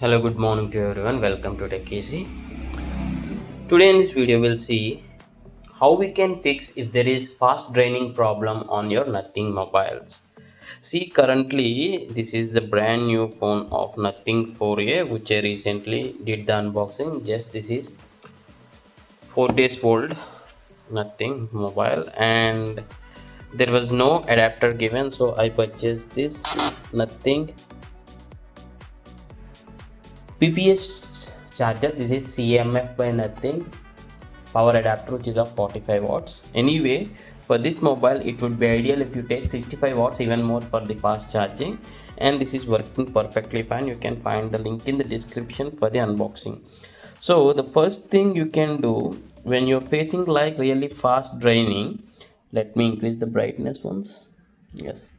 Hello, good morning to everyone. Welcome to Tech Easy. Today in this video, we'll see how we can fix if there is fast draining problem on your Nothing mobiles. See, currently this is the brand new phone of Nothing 4A, which I recently did the unboxing. Just this is 4 days old Nothing mobile, and there was no adapter given, so I purchased this Nothing PPS charger. This is CMF by Nothing power adapter, which is of 45 watts. Anyway, for this mobile it would be ideal if you take 65 watts, even more for the fast charging, and this is working perfectly fine. You can find the link in the description for the unboxing. So the first thing you can do when you're facing like really fast draining, let me increase the brightness once. Yes,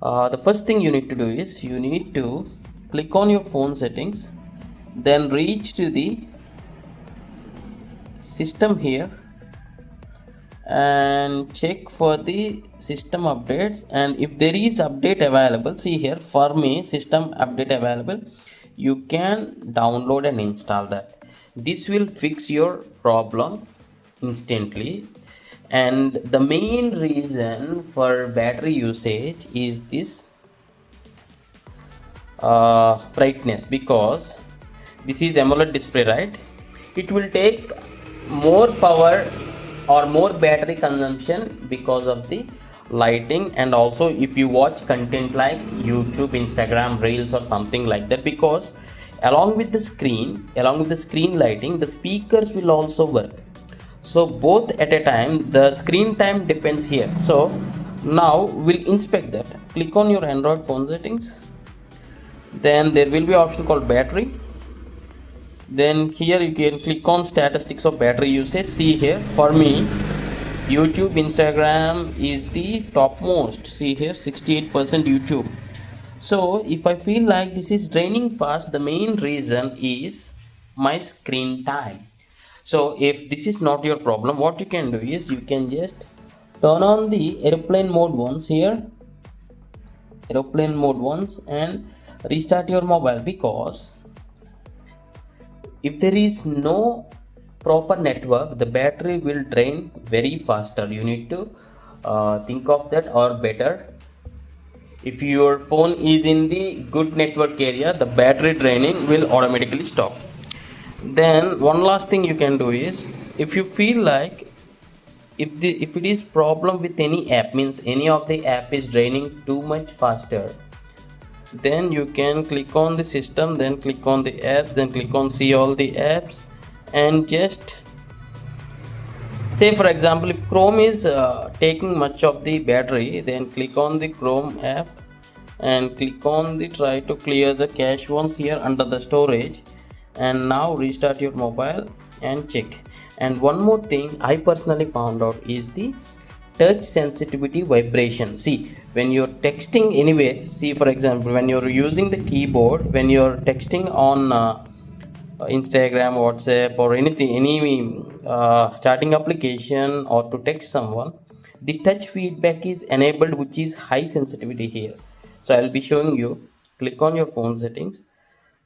the first thing you need to do is you need to click on your phone settings, then reach to the system here and check for the system updates, and if there is update available, see here for me system update available, you can download and install that. This will fix your problem instantly. And the main reason for battery usage is this brightness, because this is AMOLED display, right? It will take more power or more battery consumption because of the lighting, and also if you watch content like YouTube, Instagram reels or something like that, because along with the screen lighting, the speakers will also work. So both at a time, the screen time depends here. So now we'll inspect that. Click on your Android phone settings, then there will be option called battery. Then here you can click on statistics of battery usage. See here for me YouTube, Instagram is the topmost. See here 68% YouTube. So if I feel like this is draining fast, the main reason is my screen time. So if this is not your problem, what you can do is you can just turn on the airplane mode once here, and restart your mobile, because if there is no proper network, the battery will drain very faster. You need to think of that, or better, if your phone is in the good network area, the battery draining will automatically stop. Then one last thing you can do is, if you feel like if it is problem with any app, means any of the app is draining too much faster, then you can click on the system, then click on the apps, then click on see all the apps, and just say for example if Chrome is taking much of the battery, then click on the Chrome app and click on the try to clear the cache once here under the storage, and now restart your mobile and check. And one more thing I personally found out is the touch sensitivity vibration. See, when you're texting anywhere, see for example when you're using the keyboard, when you're texting on Instagram, WhatsApp or anything, any chatting application, or to text someone, the touch feedback is enabled, which is high sensitivity here. So I'll be showing you. Click on your phone settings,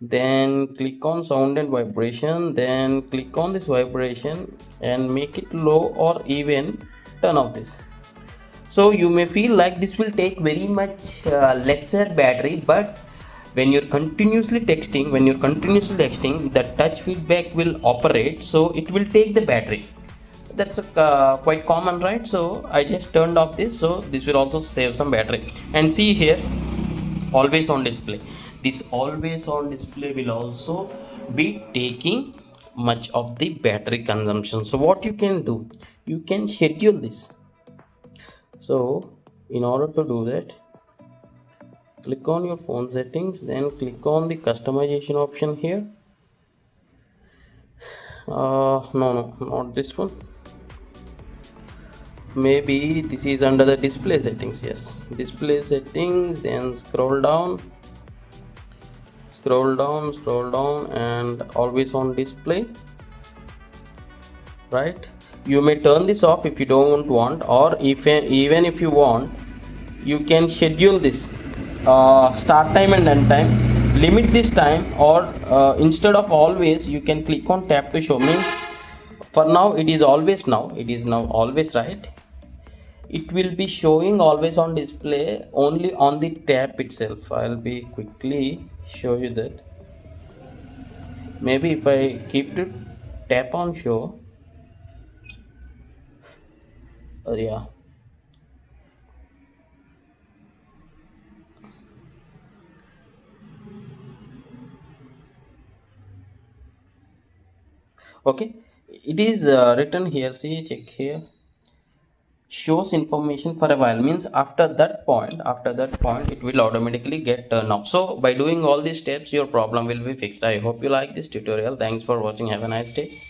then click on sound and vibration, then click on this vibration and make it low, or even turn off this. So you may feel like this will take very much lesser battery, but when you're continuously texting, the touch feedback will operate, so it will take the battery. That's quite common, right? So I just turned off this, so this will also save some battery. And see here, always on display, this always on display will also be taking much of the battery consumption. So what you can do, you can schedule this. So in order to do that, click on your phone settings, then click on the customization option here. No, not this one. Maybe this is under the display settings. Yes, display settings, then scroll down, and always on display, right? You may turn this off if you don't want, or even if you want, you can schedule this start time and end time. limit this time, or instead of always you can click on tap to show. Means for now it is always, now it is now always, right? It will be showing always on display only on the tap itself. I'll be quickly show you that. Maybe if I keep to tap on show, yeah. Okay, it is written here, see, check here, shows information for a while. Means after that point it will automatically get turned off. So by doing all these steps your problem will be fixed. I hope you like this tutorial. Thanks for watching. Have a nice day.